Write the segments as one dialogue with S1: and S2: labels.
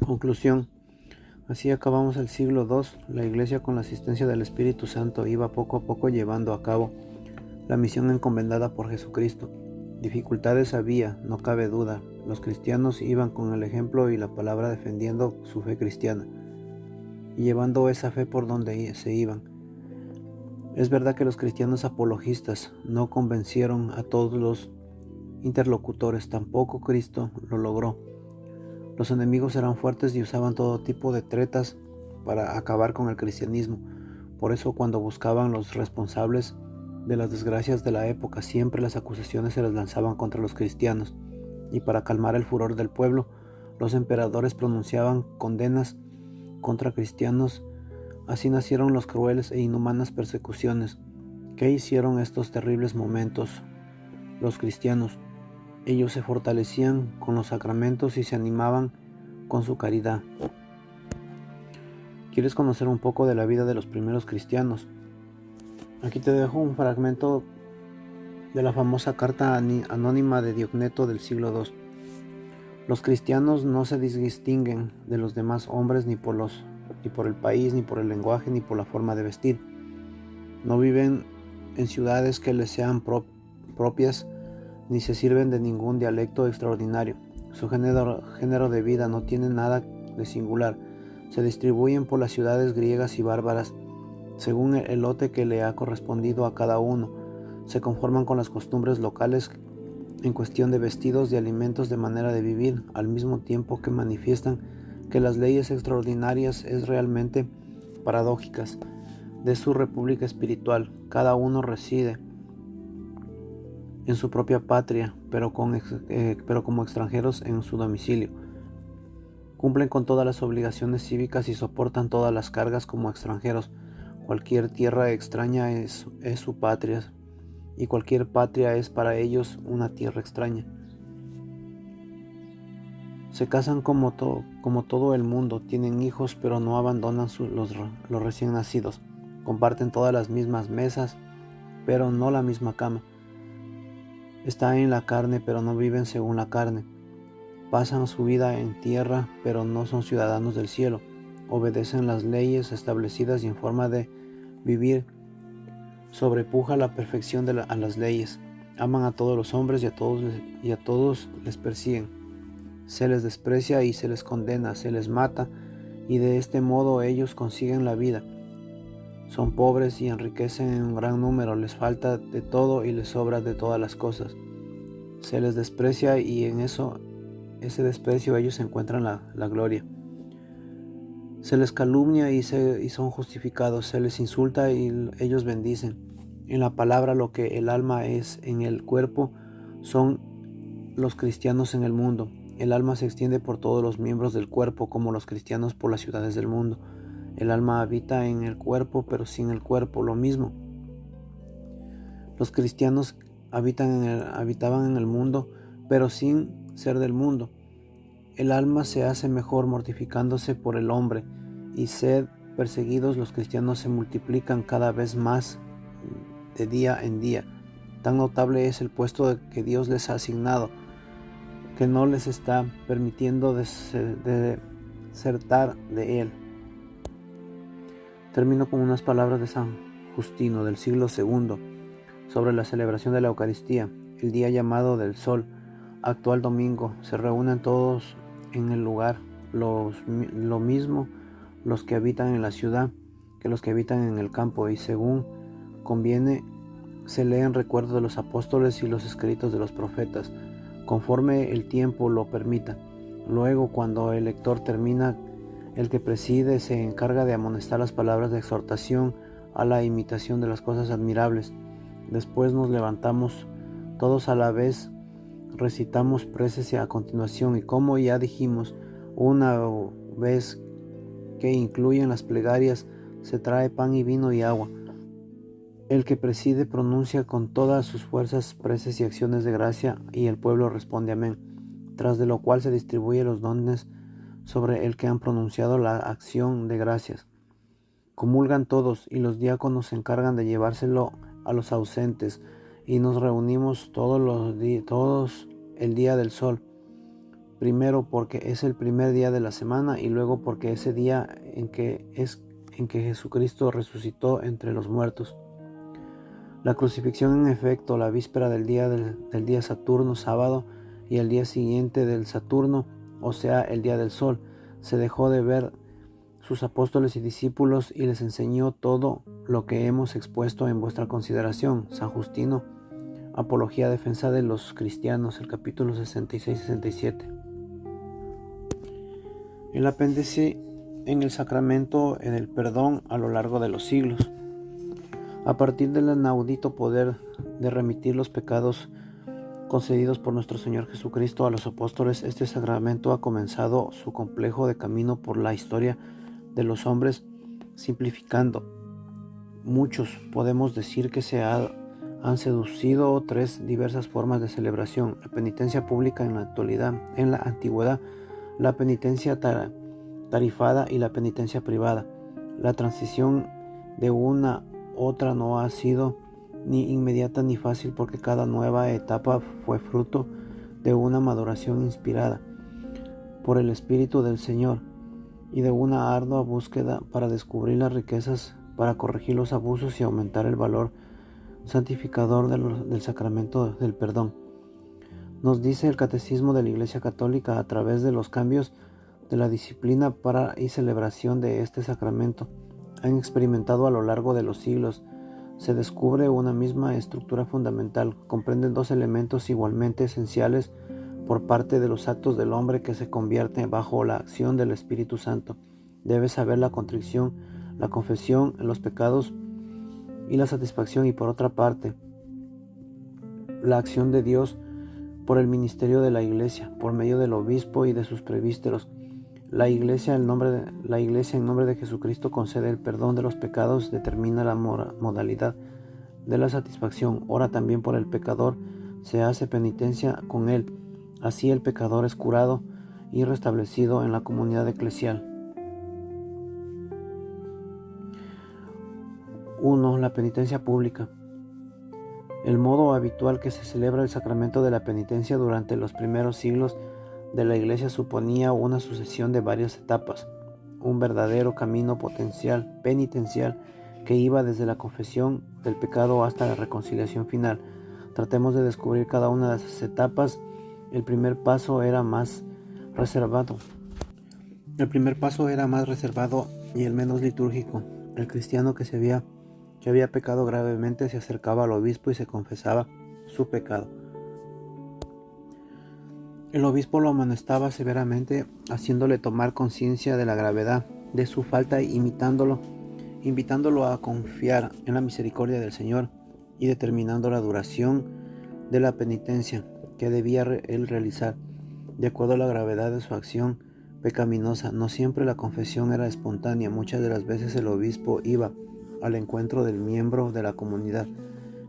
S1: Conclusión. Así acabamos el siglo II. La Iglesia, con la asistencia del Espíritu Santo, iba poco a poco llevando a cabo la misión encomendada por Jesucristo. Dificultades había, no cabe duda. Los cristianos iban con el ejemplo y la palabra defendiendo su fe cristiana y llevando esa fe por donde se iban. Es verdad que los cristianos apologistas no convencieron a todos los interlocutores, tampoco Cristo lo logró. Los enemigos eran fuertes y usaban todo tipo de tretas para acabar con el cristianismo. Por eso, cuando buscaban los responsables de las desgracias de la época, siempre las acusaciones se les lanzaban contra los cristianos, y para calmar el furor del pueblo, los emperadores pronunciaban condenas contra cristianos. Así nacieron las crueles e inhumanas persecuciones. ¿Qué hicieron estos terribles momentos los cristianos? Ellos se fortalecían con los sacramentos y se animaban con su caridad. ¿Quieres conocer un poco de la vida de los primeros cristianos? Aquí te dejo un fragmento de la famosa carta anónima de Diogneto del siglo II. Los cristianos no se distinguen de los demás hombres ni por el país, ni por el lenguaje, ni por la forma de vestir. No viven en ciudades que les sean propias, ni se sirven de ningún dialecto extraordinario. Su género de vida no tiene nada de singular. Se distribuyen por las ciudades griegas y bárbaras según el lote que le ha correspondido a cada uno. Se conforman con las costumbres locales en cuestión de vestidos, de alimentos, de manera de vivir, al mismo tiempo que manifiestan que las leyes extraordinarias es realmente paradójicas de su república espiritual. Cada uno reside en su propia patria, pero como extranjeros en su domicilio. Cumplen con todas las obligaciones cívicas y soportan todas las cargas como extranjeros. Cualquier tierra extraña es su patria, y cualquier patria es para ellos una tierra extraña. Se casan como todo el mundo, tienen hijos, pero no abandonan los recién nacidos. Comparten todas las mismas mesas, pero no la misma cama. Están en la carne, pero no viven según la carne. Pasan su vida en tierra, pero no son ciudadanos del cielo. Obedecen las leyes establecidas y en forma de vivir sobrepuja la perfección a las leyes. Aman a todos los hombres y a todos les persiguen. Se les desprecia y se les condena, se les mata, y de este modo ellos consiguen la vida. Son pobres y enriquecen en un gran número, les falta de todo y les sobra de todas las cosas. Se les desprecia y en ese desprecio ellos encuentran la gloria. Se les calumnia y son justificados, se les insulta y ellos bendicen. En la palabra, lo que el alma es en el cuerpo son los cristianos en el mundo. El alma se extiende por todos los miembros del cuerpo, como los cristianos por las ciudades del mundo. El alma habita en el cuerpo, pero sin el cuerpo, lo mismo. Los cristianos habitaban en el mundo, pero sin ser del mundo. El alma se hace mejor mortificándose por el hombre, y sed perseguidos, los cristianos se multiplican cada vez más de día en día. Tan notable es el puesto que Dios les ha asignado, que no les está permitiendo desertar de él. Termino con unas palabras de San Justino del siglo II sobre la celebración de la Eucaristía. El día llamado del Sol, actual domingo, se reúnen todos en el lugar, lo mismo los que habitan en la ciudad que los que habitan en el campo, y según conviene se leen recuerdos de los apóstoles y los escritos de los profetas, conforme el tiempo lo permita. Luego, cuando el lector termina, el que preside se encarga de amonestar las palabras de exhortación a la imitación de las cosas admirables. Después nos levantamos todos a la vez, recitamos preces a continuación, y como ya dijimos una vez que incluyen las plegarias, se trae pan y vino y agua. El que preside pronuncia con todas sus fuerzas preces y acciones de gracia, y el pueblo responde amén, tras de lo cual se distribuyen los dones sobre el que han pronunciado la acción de gracias. Comulgan todos, y los diáconos se encargan de llevárselo a los ausentes, y nos reunimos todos el día del Sol, primero porque es el primer día de la semana y luego porque ese día en que Jesucristo resucitó entre los muertos. La crucifixión, en efecto, la víspera del día Saturno, sábado, y el día siguiente del Saturno, o sea, el día del sol, se dejó de ver sus apóstoles y discípulos y les enseñó todo lo que hemos expuesto en vuestra consideración. San Justino, Apología Defensa de los Cristianos, el capítulo 66-67. El apéndice en el sacramento en el perdón a lo largo de los siglos. A partir del inaudito poder de remitir los pecados concedidos por nuestro Señor Jesucristo a los apóstoles, este sacramento ha comenzado su complejo de camino por la historia de los hombres, simplificando. Muchos podemos decir que han seducido tres diversas formas de celebración: la penitencia pública en la antigüedad, la penitencia tarifada y la penitencia privada. La transición de una otra no ha sido ni inmediata ni fácil, porque cada nueva etapa fue fruto de una maduración inspirada por el Espíritu del Señor y de una ardua búsqueda para descubrir las riquezas, para corregir los abusos y aumentar el valor santificador del sacramento del perdón. Nos dice el Catecismo de la Iglesia Católica: a través de los cambios de la disciplina para y celebración de este sacramento han experimentado a lo largo de los siglos, se descubre una misma estructura fundamental. Comprenden dos elementos igualmente esenciales por parte de los actos del hombre que se convierte bajo la acción del Espíritu Santo. Debe saber la contrición, la confesión, los pecados y la satisfacción, y por otra parte, la acción de Dios por el ministerio de la Iglesia, por medio del obispo y de sus presbíteros. La Iglesia en nombre de Jesucristo concede el perdón de los pecados, determina la modalidad de la satisfacción, ora también por el pecador, se hace penitencia con él. Así el pecador es curado y restablecido en la comunidad eclesial. 1. La penitencia pública. El modo habitual que se celebra el sacramento de la penitencia durante los primeros siglos de la Iglesia suponía una sucesión de varias etapas, un verdadero camino penitencial que iba desde la confesión del pecado hasta la reconciliación final. Tratemos de descubrir cada una de esas etapas. El primer paso era más reservado y el menos litúrgico. El cristiano que había pecado gravemente se acercaba al obispo y se confesaba su pecado. El obispo lo amonestaba severamente, haciéndole tomar conciencia de la gravedad de su falta e invitándolo a confiar en la misericordia del Señor y determinando la duración de la penitencia que debía él realizar, de acuerdo a la gravedad de su acción pecaminosa. No siempre la confesión era espontánea. Muchas de las veces el obispo iba al encuentro del miembro de la comunidad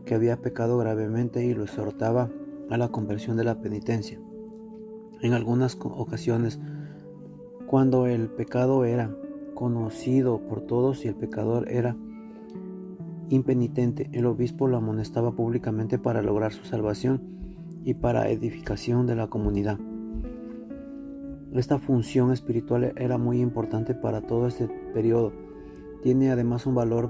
S1: que había pecado gravemente y lo exhortaba a la conversión de la penitencia. En algunas ocasiones, cuando el pecado era conocido por todos y el pecador era impenitente, el obispo lo amonestaba públicamente para lograr su salvación y para edificación de la comunidad. Esta función espiritual era muy importante para todo este periodo. Tiene además un valor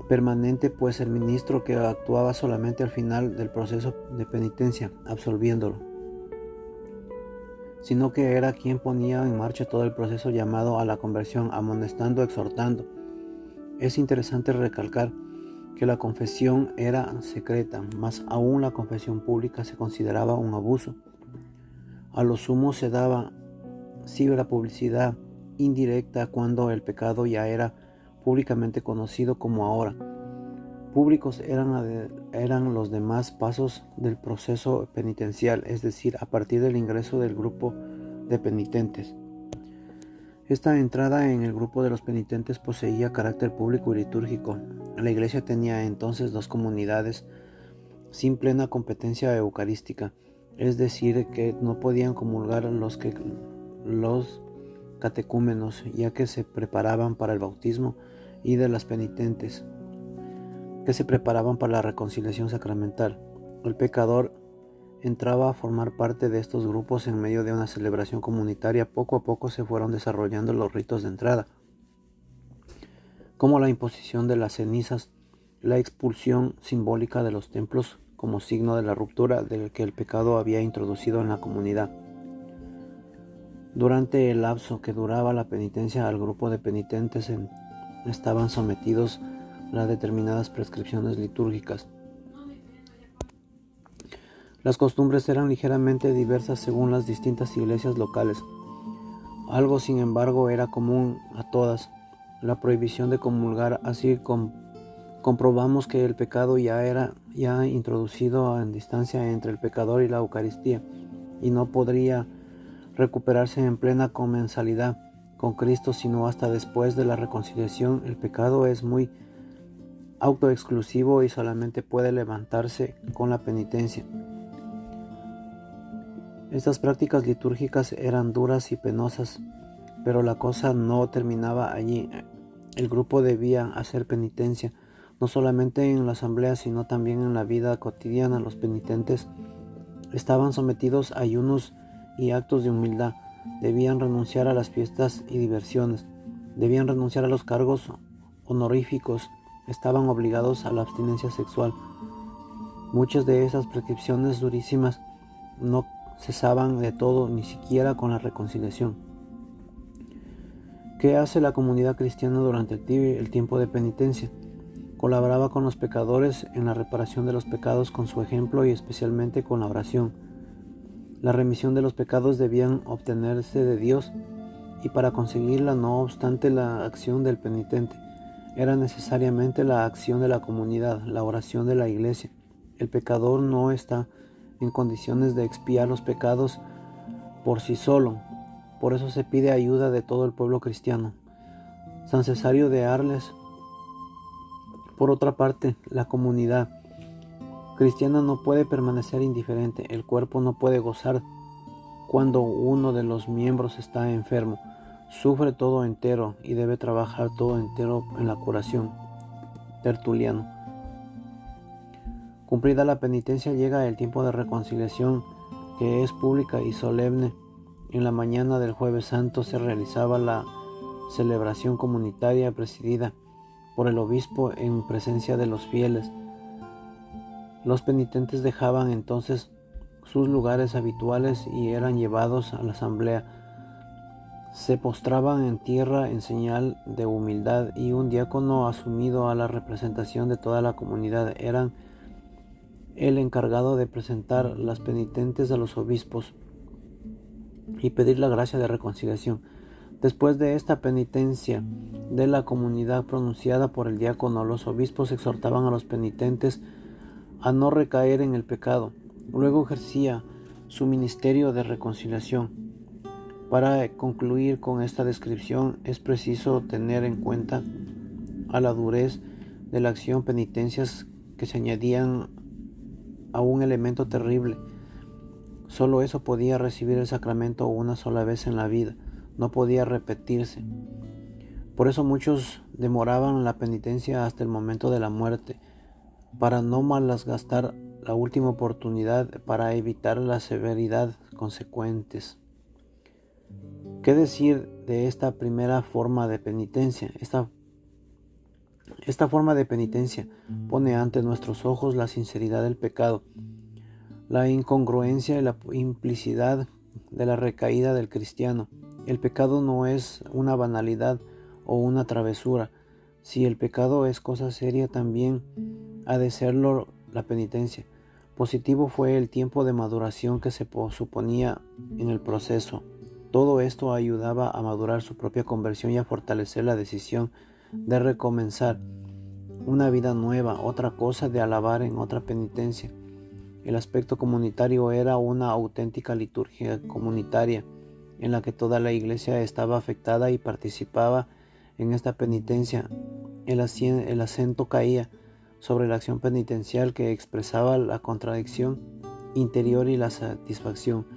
S1: permanente, pues el ministro que actuaba solamente al final del proceso de penitencia, absolviéndolo, sino que era quien ponía en marcha todo el proceso llamado a la conversión, amonestando, exhortando. Es interesante recalcar que la confesión era secreta, más aún la confesión pública se consideraba un abuso. A lo sumo se daba la publicidad indirecta cuando el pecado ya era públicamente conocido, como ahora. Públicos eran los demás pasos del proceso penitencial, es decir, a partir del ingreso del grupo de penitentes. Esta entrada en el grupo de los penitentes poseía carácter público y litúrgico. La Iglesia tenía entonces dos comunidades sin plena competencia eucarística, es decir, que no podían comulgar los catecúmenos, ya que se preparaban para el bautismo, y de las penitentes, que se preparaban para la reconciliación sacramental. El pecador entraba a formar parte de estos grupos en medio de una celebración comunitaria, poco a poco se fueron desarrollando los ritos de entrada, como la imposición de las cenizas, la expulsión simbólica de los templos como signo de la ruptura del que el pecado había introducido en la comunidad. Durante el lapso que duraba la penitencia, al grupo de penitentes estaban sometidos a determinadas prescripciones litúrgicas. Las costumbres eran ligeramente diversas según las distintas iglesias locales. Algo, sin embargo, era común a todas: la prohibición de comulgar. Así comprobamos que el pecado ya era introducido en distancia entre el pecador y la Eucaristía, y no podría recuperarse en plena comensalidad con Cristo sino hasta después de la reconciliación. El pecado es muy autoexclusivo y solamente puede levantarse con la penitencia. Estas prácticas litúrgicas eran duras y penosas, pero la cosa no terminaba allí. El grupo debía hacer penitencia, no solamente en la asamblea, sino también en la vida cotidiana. Los penitentes estaban sometidos a ayunos y actos de humildad. Debían renunciar a las fiestas y diversiones. Debían renunciar a los cargos honoríficos. Estaban obligados a la abstinencia sexual. Muchas de esas prescripciones durísimas no cesaban de todo, ni siquiera con la reconciliación. ¿Qué hace la comunidad cristiana durante el tiempo de penitencia? Colaboraba con los pecadores en la reparación de los pecados con su ejemplo y especialmente con la oración. La remisión de los pecados debían obtenerse de Dios, y para conseguirla, no obstante la acción del penitente, era necesariamente la acción de la comunidad, la oración de la iglesia. El pecador no está en condiciones de expiar los pecados por sí solo. Por eso se pide ayuda de todo el pueblo cristiano. San Cesario de Arles. Por otra parte, la comunidad cristiana no puede permanecer indiferente. El cuerpo no puede gozar cuando uno de los miembros está enfermo. Sufre todo entero y debe trabajar todo entero en la curación. Tertuliano. Cumplida la penitencia, llega el tiempo de reconciliación, que es pública y solemne. En la mañana del Jueves Santo se realizaba la celebración comunitaria presidida por el obispo en presencia de los fieles. Los penitentes dejaban entonces sus lugares habituales y eran llevados a la asamblea. Se postraban en tierra en señal de humildad, y un diácono, asumido a la representación de toda la comunidad, era el encargado de presentar las penitentes a los obispos y pedir la gracia de reconciliación. Después de esta penitencia de la comunidad pronunciada por el diácono, los obispos exhortaban a los penitentes a no recaer en el pecado. Luego ejercía su ministerio de reconciliación. Para concluir con esta descripción, es preciso tener en cuenta a la durez de la acción penitencias que se añadían a un elemento terrible. Solo eso podía recibir el sacramento una sola vez en la vida, no podía repetirse. Por eso muchos demoraban la penitencia hasta el momento de la muerte, para no malgastar la última oportunidad, para evitar la severidad consecuentes. ¿Qué decir de esta primera forma de penitencia? Esta forma de penitencia pone ante nuestros ojos la sinceridad del pecado, la incongruencia y la implicidad de la recaída del cristiano. El pecado no es una banalidad o una travesura. Si el pecado es cosa seria, también ha de serlo la penitencia. Positivo fue el tiempo de maduración que se suponía en el proceso. Todo esto ayudaba a madurar su propia conversión y a fortalecer la decisión de recomenzar una vida nueva, otra cosa de alabar en otra penitencia. El aspecto comunitario era una auténtica liturgia comunitaria, en la que toda la iglesia estaba afectada y participaba en esta penitencia. El acento caía sobre la acción penitencial, que expresaba la contradicción interior y la satisfacción,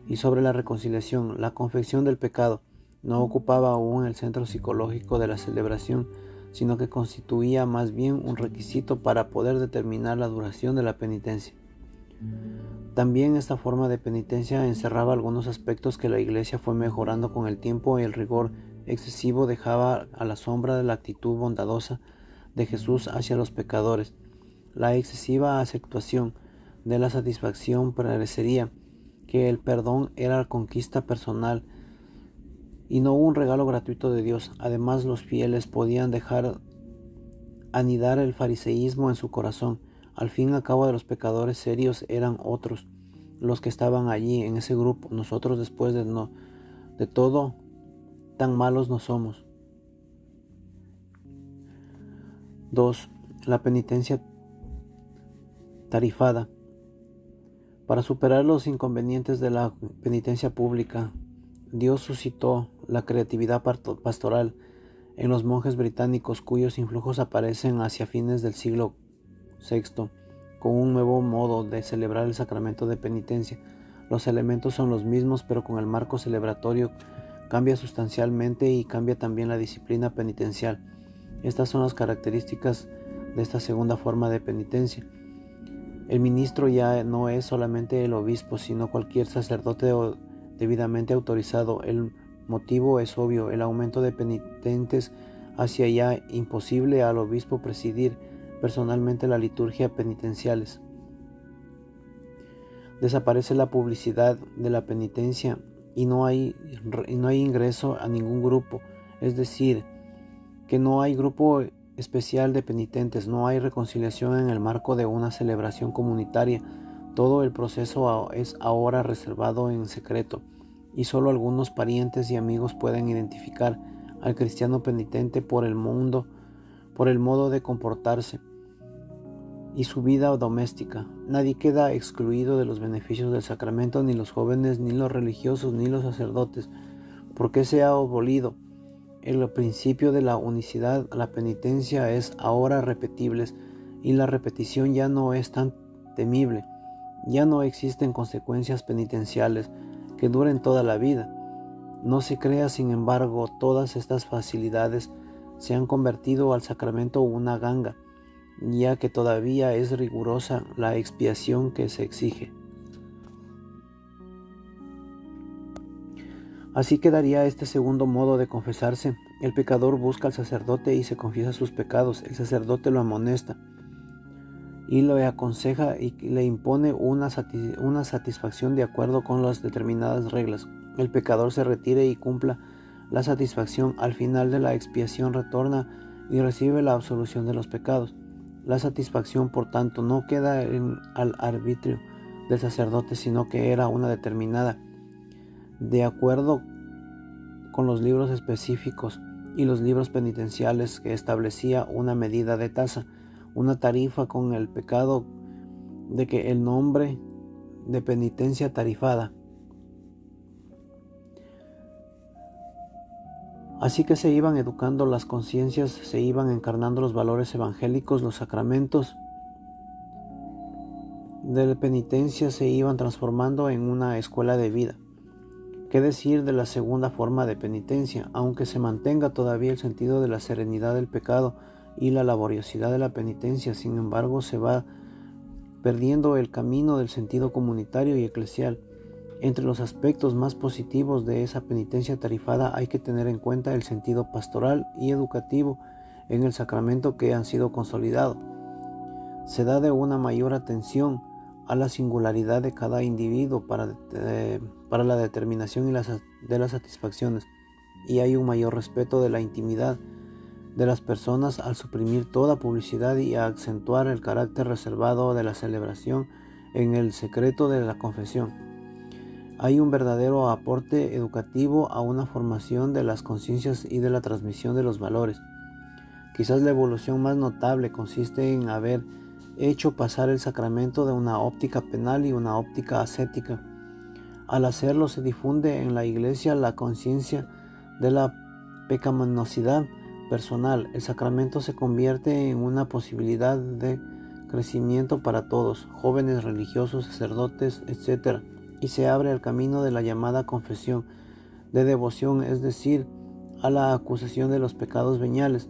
S1: y sobre la reconciliación. La confesión del pecado no ocupaba aún el centro psicológico de la celebración, sino que constituía más bien un requisito para poder determinar la duración de la penitencia. También esta forma de penitencia encerraba algunos aspectos que la Iglesia fue mejorando con el tiempo. El rigor excesivo dejaba a la sombra de la actitud bondadosa de Jesús hacia los pecadores. La excesiva aceptación de la satisfacción parecería que el perdón era conquista personal y no un regalo gratuito de Dios. Además, los fieles podían dejar anidar el fariseísmo en su corazón. Al fin y al cabo, de los pecadores serios eran otros los que estaban allí en ese grupo. Nosotros, después de todo, tan malos no somos. 2. La penitencia tarifada. Para superar los inconvenientes de la penitencia pública, Dios suscitó la creatividad pastoral en los monjes británicos, cuyos influjos aparecen hacia fines del siglo VI, con un nuevo modo de celebrar el sacramento de penitencia. Los elementos son los mismos, pero con el marco celebratorio cambia sustancialmente y cambia también la disciplina penitencial. Estas son las características de esta segunda forma de penitencia. El ministro ya no es solamente el obispo, sino cualquier sacerdote debidamente autorizado. El motivo es obvio: el aumento de penitentes hacia ya imposible al obispo presidir personalmente la liturgia penitenciales. Desaparece la publicidad de la penitencia y no hay ingreso a ningún grupo, es decir, que no hay grupo especial de penitentes, no hay reconciliación en el marco de una celebración comunitaria. Todo el proceso es ahora reservado en secreto, y solo algunos parientes y amigos pueden identificar al cristiano penitente por el modo de comportarse y su vida doméstica. Nadie queda excluido de los beneficios del sacramento, ni los jóvenes, ni los religiosos, ni los sacerdotes, porque se ha abolido el principio de la unicidad. La penitencia es ahora repetible, y la repetición ya no es tan temible. Ya no existen consecuencias penitenciales que duren toda la vida. No se crea, sin embargo, todas estas facilidades se han convertido al sacramento una ganga, ya que todavía es rigurosa la expiación que se exige. Así quedaría este segundo modo de confesarse. El pecador busca al sacerdote y se confiesa sus pecados. El sacerdote lo amonesta y lo aconseja y le impone una satisfacción de acuerdo con las determinadas reglas. El pecador se retira y cumpla la satisfacción. Al final de la expiación retorna y recibe la absolución de los pecados. La satisfacción, por tanto, no queda al arbitrio del sacerdote, sino que era una determinada de acuerdo con los libros específicos y los libros penitenciales, que establecía una medida de tasa, una tarifa con el pecado, de que el nombre de penitencia tarifada. Así que se iban educando las conciencias, se iban encarnando los valores evangélicos, los sacramentos de la penitencia se iban transformando en una escuela de vida. ¿Qué decir de la segunda forma de penitencia? Aunque se mantenga todavía el sentido de la serenidad del pecado y la laboriosidad de la penitencia, sin embargo se va perdiendo el camino del sentido comunitario y eclesial. Entre los aspectos más positivos de esa penitencia tarifada hay que tener en cuenta el sentido pastoral y educativo en el sacramento que han sido consolidados. Se da de una mayor atención a la singularidad de cada individuo para la determinación de las satisfacciones, y hay un mayor respeto de la intimidad de las personas al suprimir toda publicidad y a acentuar el carácter reservado de la celebración en el secreto de la confesión. Hay un verdadero aporte educativo a una formación de las conciencias y de la transmisión de los valores. Quizás la evolución más notable consiste en haber hecho pasar el sacramento de una óptica penal y una óptica ascética. Al hacerlo se difunde en la Iglesia la conciencia de la pecaminosidad personal. El sacramento se convierte en una posibilidad de crecimiento para todos, jóvenes, religiosos, sacerdotes, etc., y se abre el camino de la llamada confesión de devoción, es decir, a la acusación de los pecados veniales.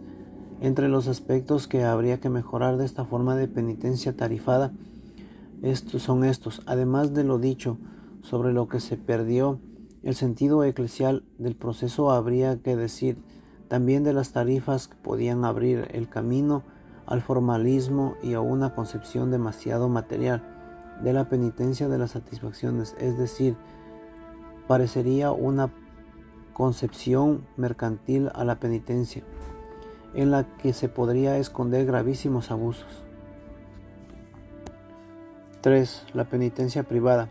S1: Entre los aspectos que habría que mejorar de esta forma de penitencia tarifada estos. Además de lo dicho sobre lo que se perdió, el sentido eclesial del proceso, habría que decir también de las tarifas que podían abrir el camino al formalismo y a una concepción demasiado material de la penitencia de las satisfacciones, es decir, parecería una concepción mercantil a la penitencia, en la que se podría esconder gravísimos abusos. 3. La penitencia privada.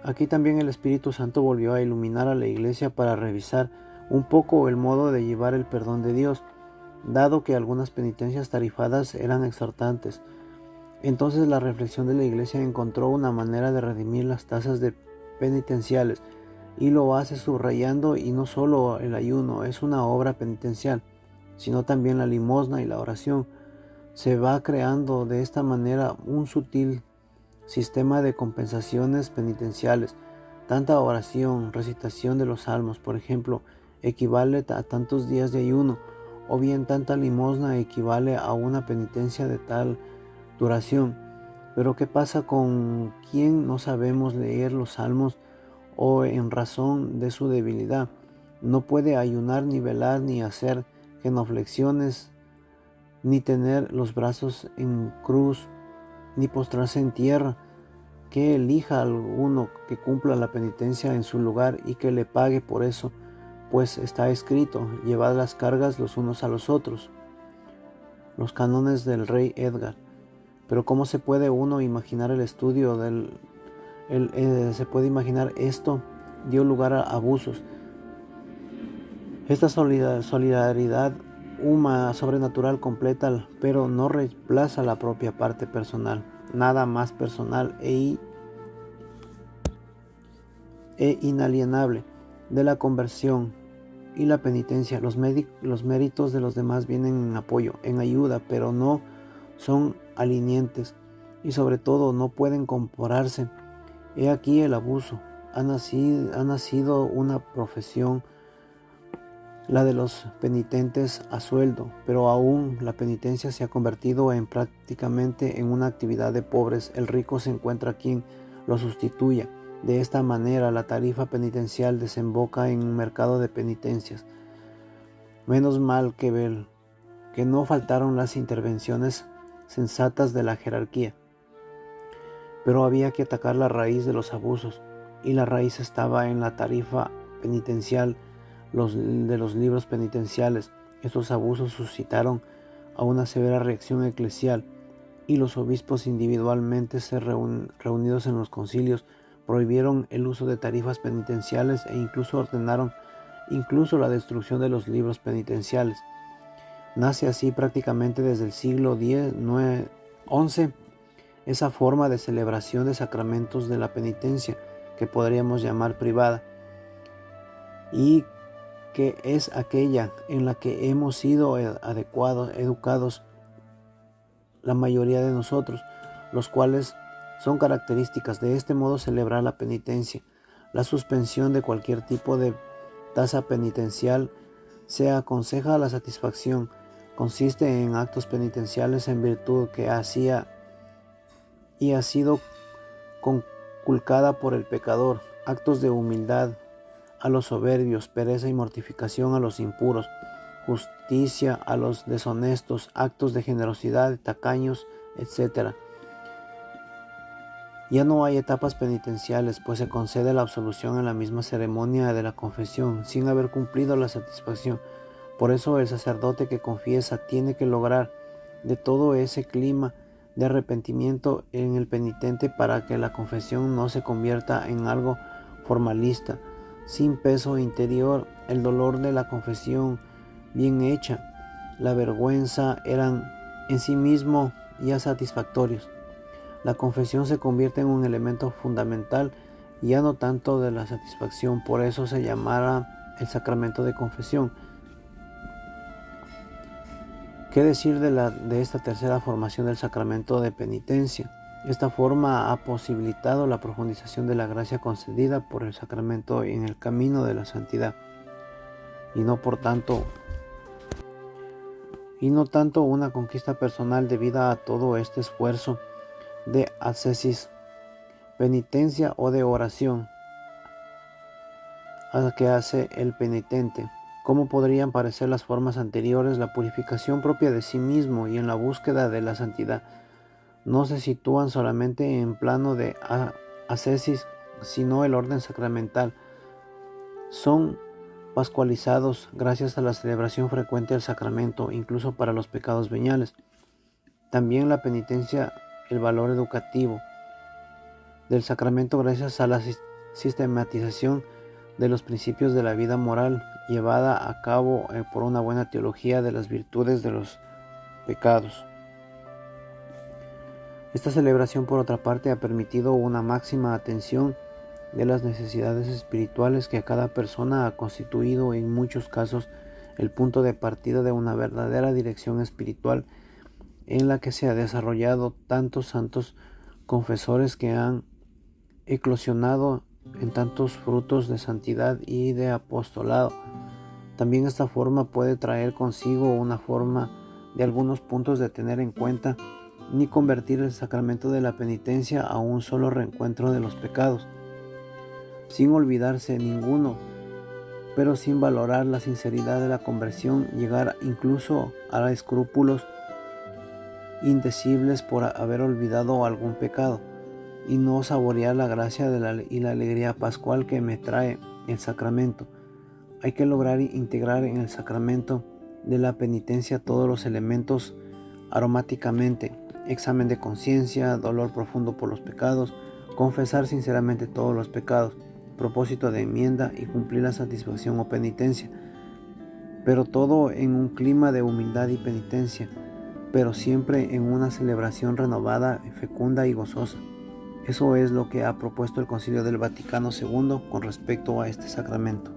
S1: Aquí también el Espíritu Santo volvió a iluminar a la Iglesia para revisar un poco el modo de llevar el perdón de Dios, dado que algunas penitencias tarifadas eran exhortantes. Entonces la reflexión de la Iglesia encontró una manera de redimir las tasas penitenciales, y lo hace subrayando, y no solo el ayuno es una obra penitencial, sino también la limosna y la oración. Se va creando de esta manera un sutil sistema de compensaciones penitenciales. Tanta oración, recitación de los salmos, por ejemplo, equivale a tantos días de ayuno, o bien tanta limosna equivale a una penitencia de tal duración. Pero ¿qué pasa con quien no sabemos leer los salmos, o en razón de su debilidad no puede ayunar, ni velar, ni hacer genuflexiones, ni tener los brazos en cruz, ni postrarse en tierra? Que elija alguno que cumpla la penitencia en su lugar y que le pague por eso, pues está escrito: llevad las cargas los unos a los otros. Los cánones del rey Edgar. Pero ¿cómo se puede uno imaginar el estudio se puede imaginar esto? Dio lugar a abusos. Esta solidaridad sobrenatural completa, pero no reemplaza la propia parte personal, nada más personal e inalienable de la conversión y la penitencia. Los méritos de los demás vienen en apoyo, en ayuda, pero no son alicientes, y sobre todo no pueden compararse. He aquí el abuso. Ha nacido una profesión, la de los penitentes a sueldo, pero aún la penitencia se ha convertido prácticamente en una actividad de pobres. El rico se encuentra quien lo sustituya. De esta manera, la tarifa penitencial desemboca en un mercado de penitencias. Menos mal que no faltaron las intervenciones sensatas de la jerarquía, pero había que atacar la raíz de los abusos, y la raíz estaba en la tarifa penitencial de los libros penitenciales. Estos abusos suscitaron a una severa reacción eclesial, y los obispos individualmente reunidos en los concilios prohibieron el uso de tarifas penitenciales e incluso ordenaron la destrucción de los libros penitenciales. Nace así prácticamente desde el siglo XI esa forma de celebración de sacramentos de la penitencia, que podríamos llamar privada, y que es aquella en la que hemos sido educados la mayoría de nosotros, los cuales son características de este modo celebrar la penitencia. La suspensión de cualquier tipo de tasa penitencial se aconseja a la satisfacción. Consiste en actos penitenciales en virtud que ha sido conculcada por el pecador, actos de humildad a los soberbios, pereza y mortificación a los impuros, justicia a los deshonestos, actos de generosidad, tacaños, etc. Ya no hay etapas penitenciales, pues se concede la absolución en la misma ceremonia de la confesión, sin haber cumplido la satisfacción. Por eso el sacerdote que confiesa tiene que lograr de todo ese clima de arrepentimiento en el penitente, para que la confesión no se convierta en algo formalista, sin peso interior. El dolor de la confesión bien hecha, la vergüenza, eran en sí mismo ya satisfactorios. La confesión se convierte en un elemento fundamental, ya no tanto de la satisfacción. Por eso se llamará el sacramento de confesión. ¿Qué decir de esta tercera formación del sacramento de penitencia? Esta forma ha posibilitado la profundización de la gracia concedida por el sacramento en el camino de la santidad, y no tanto una conquista personal debida a todo este esfuerzo de ascesis penitencia o de oración a que hace el penitente. ¿Cómo podrían parecer las formas anteriores? La purificación propia de sí mismo y en la búsqueda de la santidad no se sitúan solamente en plano de ascesis, sino el orden sacramental. Son pascualizados gracias a la celebración frecuente del sacramento, incluso para los pecados veniales. También la penitencia, el valor educativo del sacramento gracias a la sistematización de los principios de la vida moral llevada a cabo por una buena teología de las virtudes de los pecados. Esta celebración, por otra parte, ha permitido una máxima atención de las necesidades espirituales que a cada persona ha constituido en muchos casos el punto de partida de una verdadera dirección espiritual en la que se ha desarrollado tantos santos confesores que han eclosionado en tantos frutos de santidad y de apostolado. También esta forma puede traer consigo una forma de algunos puntos de tener en cuenta ni convertir el sacramento de la penitencia a un solo reencuentro de los pecados, sin olvidarse ninguno, pero sin valorar la sinceridad de la conversión, llegar incluso a escrúpulos indecibles por haber olvidado algún pecado, y no saborear la gracia y la alegría pascual que me trae el sacramento. Hay que lograr integrar en el sacramento de la penitencia todos los elementos aromáticamente: examen de conciencia, dolor profundo por los pecados, confesar sinceramente todos los pecados, propósito de enmienda y cumplir la satisfacción o penitencia, pero todo en un clima de humildad y penitencia, pero siempre en una celebración renovada, fecunda y gozosa. Eso es lo que ha propuesto el Concilio del Vaticano II con respecto a este sacramento.